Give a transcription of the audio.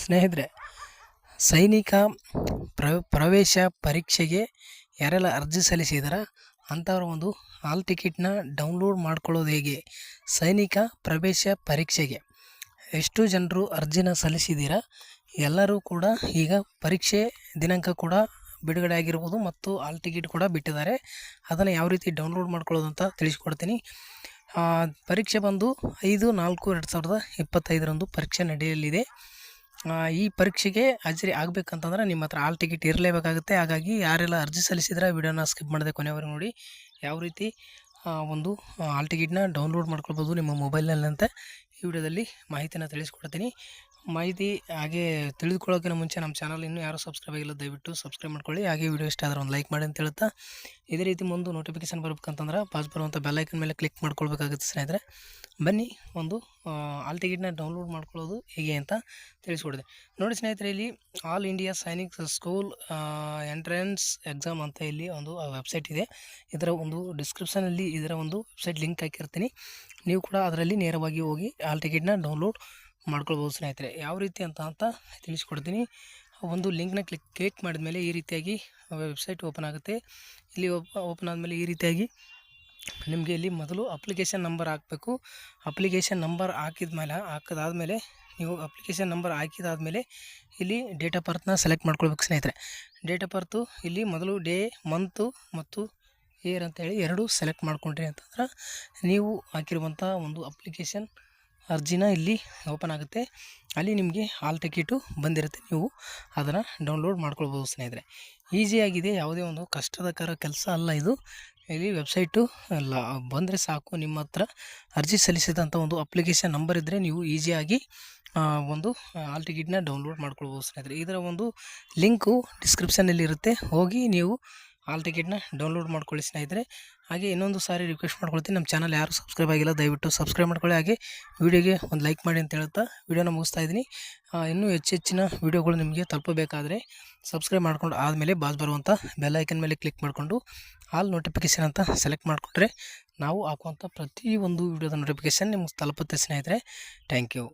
ಸ್ನೇಹಿತರೆ, ಸೈನಿಕ ಪ್ರವೇಶ ಪರೀಕ್ಷೆಗೆ ಯಾರೆಲ್ಲ ಅರ್ಜಿ ಸಲ್ಲಿಸಿದಾರ ಅಂಥವ್ರ ಒಂದು ಹಾಲ್ ಟಿಕೆಟ್ನ ಡೌನ್ಲೋಡ್ ಮಾಡ್ಕೊಳ್ಳೋದು ಹೇಗೆ? ಸೈನಿಕ ಪ್ರವೇಶ ಪರೀಕ್ಷೆಗೆ ಎಷ್ಟು ಜನರು ಅರ್ಜಿನ ಸಲ್ಲಿಸಿದ್ದೀರಾ? ಎಲ್ಲರೂ ಕೂಡ ಈಗ ಪರೀಕ್ಷೆ ದಿನಾಂಕ ಕೂಡ ಬಿಡುಗಡೆ ಆಗಿರ್ಬೋದು ಮತ್ತು ಹಾಲ್ ಟಿಕೆಟ್ ಕೂಡ ಬಿಟ್ಟಿದ್ದಾರೆ. ಅದನ್ನು ಯಾವ ರೀತಿ ಡೌನ್ಲೋಡ್ ಮಾಡ್ಕೊಳ್ಳೋದು ಅಂತ ತಿಳಿಸ್ಕೊಡ್ತೀನಿ. ಪರೀಕ್ಷೆ ಬಂದು 5/4/2025 ಪರೀಕ್ಷೆ ನಡೆಯಲಿದೆ. ಈ ಪರೀಕ್ಷೆಗೆ ಹಾಜರಿ ಆಗಬೇಕಂತಂದ್ರೆ ನಿಮ್ಮ ಹತ್ರ ಹಾಲ್ ಟಿಕೆಟ್ ಇರಲೇಬೇಕಾಗುತ್ತೆ. ಹಾಗಾಗಿ ಯಾರೆಲ್ಲ ಅರ್ಜಿ ಸಲ್ಲಿಸಿದ್ರೆ ವಿಡಿಯೋನ ಸ್ಕಿಪ್ ಮಾಡದೆ ಕೊನೆವರೆಗೂ ನೋಡಿ. ಯಾವ ರೀತಿ ಒಂದು ಹಾಲ್ ಟಿಕೆಟ್ನ ಡೌನ್ಲೋಡ್ ಮಾಡ್ಕೊಳ್ಬೋದು ನಿಮ್ಮ ಮೊಬೈಲ್ನಲ್ಲಂತೆ ಈ ವಿಡಿಯೋದಲ್ಲಿ ಮಾಹಿತಿನ ತಿಳಿಸ್ಕೊಡ್ತೀನಿ. ಮಾಹಿತಿ ಹಾಗೆ ತಿಳಿದುಕೊಳ್ಳೋಕ್ಕಿಂತ ಮುಂಚೆ ನಮ್ಮ ಚಾನಲ್ ಇನ್ನೂ ಯಾರು ಸಬ್ಸ್ಕ್ರೈಬ್ ಆಗಿಲ್ಲ, ದಯವಿಟ್ಟು ಸಬ್ಸ್ಕ್ರೈಬ್ ಮಾಡ್ಕೊಳ್ಳಿ. ಹಾಗೆ ವಿಡಿಯೋ ಇಷ್ಟ ಆದರೆ ಒಂದು ಲೈಕ್ ಮಾಡಿ ಅಂತ ಹೇಳ್ತಾ, ಇದೇ ರೀತಿ ಮುಂದೆ ನೋಟಿಫಿಕೇಶನ್ ಬರ್ಬೇಕಂತಂದ್ರೆ ಪಾಸ್ ಬರುವಂಥ ಬೆಲ್ಲೈಕನ್ ಮೇಲೆ ಕ್ಲಿಕ್ ಮಾಡ್ಕೊಳ್ಬೇಕಾಗುತ್ತೆ. ಸ್ನೇಹಿತರೆ, ಬನ್ನಿ ಒಂದು ಹಾಲ್ ಟಿಕೆಟ್ನ ಡೌನ್ಲೋಡ್ ಮಾಡ್ಕೊಳ್ಳೋದು ಹೇಗೆ ಅಂತ ತಿಳಿಸ್ಕೊಡಿದೆ ನೋಡಿ. ಸ್ನೇಹಿತರೆ, ಇಲ್ಲಿ all India Sainik school entrance exam ಅಂತ ಇಲ್ಲಿ ಒಂದು ವೆಬ್ಸೈಟ್ ಇದೆ. ಇದರ ಒಂದು ಡಿಸ್ಕ್ರಿಪ್ಷನಲ್ಲಿ ಇದರ ಒಂದು ವೆಬ್ಸೈಟ್ ಲಿಂಕ್ ಹಾಕಿರ್ತೀನಿ. ನೀವು ಕೂಡ ಅದರಲ್ಲಿ ನೇರವಾಗಿ ಹೋಗಿ ಹಾಲ್ ಟಿಕೆಟ್ನ ಡೌನ್ಲೋಡ್ ಮಾಡ್ಕೊಳ್ಬೋದು. ಸ್ನೇಹಿತರೆ, ಯಾವ ರೀತಿ ಅಂತ ತಿಳಿಸ್ಕೊಡ್ತೀನಿ. ಒಂದು ಲಿಂಕ್ನ ಕ್ಲಿಕ್ ಮಾಡಿದ ಮೇಲೆ ಈ ರೀತಿಯಾಗಿ ವೆಬ್ಸೈಟ್ ಓಪನ್ ಆಗುತ್ತೆ. ಇಲ್ಲಿ ಓಪನ್ ಆದಮೇಲೆ ಈ ರೀತಿಯಾಗಿ ನಿಮಗೆ ಇಲ್ಲಿ ಮೊದಲು ಅಪ್ಲಿಕೇಶನ್ ನಂಬರ್ ಹಾಕಬೇಕು. ಅಪ್ಲಿಕೇಶನ್ ನಂಬರ್ ಹಾಕಿದಾದ್ಮೇಲೆ ನೀವು ಅಪ್ಲಿಕೇಶನ್ ನಂಬರ್ ಹಾಕಿದಾದ್ಮೇಲೆ ಇಲ್ಲಿ ಡೇಟ್ ಆಫ್ ಬರ್ತ್ನ ಸೆಲೆಕ್ಟ್ ಮಾಡ್ಕೊಳ್ಬೇಕು. ಸ್ನೇಹಿತರೆ, ಡೇಟ್ ಆಫ್ ಬರ್ತು ಇಲ್ಲಿ ಮೊದಲು ಡೇ, ಮಂತು ಮತ್ತು ಇಯರ್ ಅಂತೇಳಿ ಎರಡೂ ಸೆಲೆಕ್ಟ್ ಮಾಡ್ಕೊಂಡ್ರಿ ಅಂತಂದ್ರೆ ನೀವು ಹಾಕಿರುವಂಥ ಒಂದು ಅಪ್ಲಿಕೇಶನ್ ಅರ್ಜಿನ ಇಲ್ಲಿ ಓಪನ್ ಆಗುತ್ತೆ. ಅಲ್ಲಿ ನಿಮಗೆ ಹಾಲ್ ಟಿಕೆಟು ಬಂದಿರುತ್ತೆ. ನೀವು ಅದನ್ನು ಡೌನ್ಲೋಡ್ ಮಾಡ್ಕೊಳ್ಬೋದು. ಸ್ನೇಹಿತರೆ, ಈಸಿಯಾಗಿದೆ, ಯಾವುದೇ ಒಂದು ಕಷ್ಟಕರ ಕೆಲಸ ಅಲ್ಲ ಇದು. ಇಲ್ಲಿ ವೆಬ್ಸೈಟು ಎಲ್ಲ ಬಂದರೆ ಸಾಕು. ನಿಮ್ಮ ಹತ್ರ ಅರ್ಜಿ ಸಲ್ಲಿಸಿದಂಥ ಒಂದು ಅಪ್ಲಿಕೇಶನ್ ನಂಬರ್ ಇದ್ದರೆ ನೀವು ಈಸಿಯಾಗಿ ಒಂದು ಹಾಲ್ ಟಿಕೆಟ್ನ ಡೌನ್ಲೋಡ್ ಮಾಡ್ಕೊಳ್ಬೋದು. ಸ್ನೇಹಿತರೆ, ಇದರ ಒಂದು ಲಿಂಕು ಡಿಸ್ಕ್ರಿಪ್ಷನಲ್ಲಿ ಇರುತ್ತೆ. ಹೋಗಿ ನೀವು ಹಾಲ್ ಟಿಕೆಟ್ನ ಡೌನ್ಲೋಡ್ ಮಾಡ್ಕೊಳ್ಳಿ. ಸ್ನೇಹಿತರೆ, ಹಾಗೆ ಇನ್ನೊಂದು ಸಾರಿ ರಿಕ್ವೆಸ್ಟ್ ಮಾಡ್ಕೊಳ್ತೀನಿ, ನಮ್ಮ ಚಾನಲ್ ಯಾರು ಸಬ್ಸ್ಕ್ರೈಬ್ ಆಗಿಲ್ಲ ದಯವಿಟ್ಟು ಸಬ್ಸ್ಕ್ರೈಬ್ ಮಾಡ್ಕೊಳ್ಳಿ. ಹಾಗೆ ವಿಡಿಯೋಗೆ ಒಂದು ಲೈಕ್ ಮಾಡಿ ಅಂತ ಹೇಳ್ತಾ ವಿಡಿಯೋನ ಮುಗಿಸ್ತಾ ಇದ್ದೀನಿ. ಇನ್ನೂ ಹೆಚ್ಚಿನ ವಿಡಿಯೋಗಳು ನಿಮಗೆ ತಲುಪಬೇಕಾದ್ರೆ ಸಬ್ಸ್ಕ್ರೈಬ್ ಮಾಡ್ಕೊಂಡು ಆದಮೇಲೆ ಬಾಸ್ ಬರುವಂಥ ಬೆಲ್ ಐಕನ್ ಮೇಲೆ ಕ್ಲಿಕ್ ಮಾಡಿಕೊಂಡು ಆಲ್ ನೋಟಿಫಿಕೇಷನ್ ಅಂತ ಸೆಲೆಕ್ಟ್ ಮಾಡಿಕೊಂಡ್ರೆ ನಾವು ಹಾಕುವಂಥ ಪ್ರತಿಯೊಂದು ವಿಡಿಯೋದ ನೋಟಿಫಿಕೇಷನ್ ನಿಮ್ಗೆ ತಲುಪುತ್ತೆ. ಸ್ನೇಹಿತರೆ, ಥ್ಯಾಂಕ್ ಯು.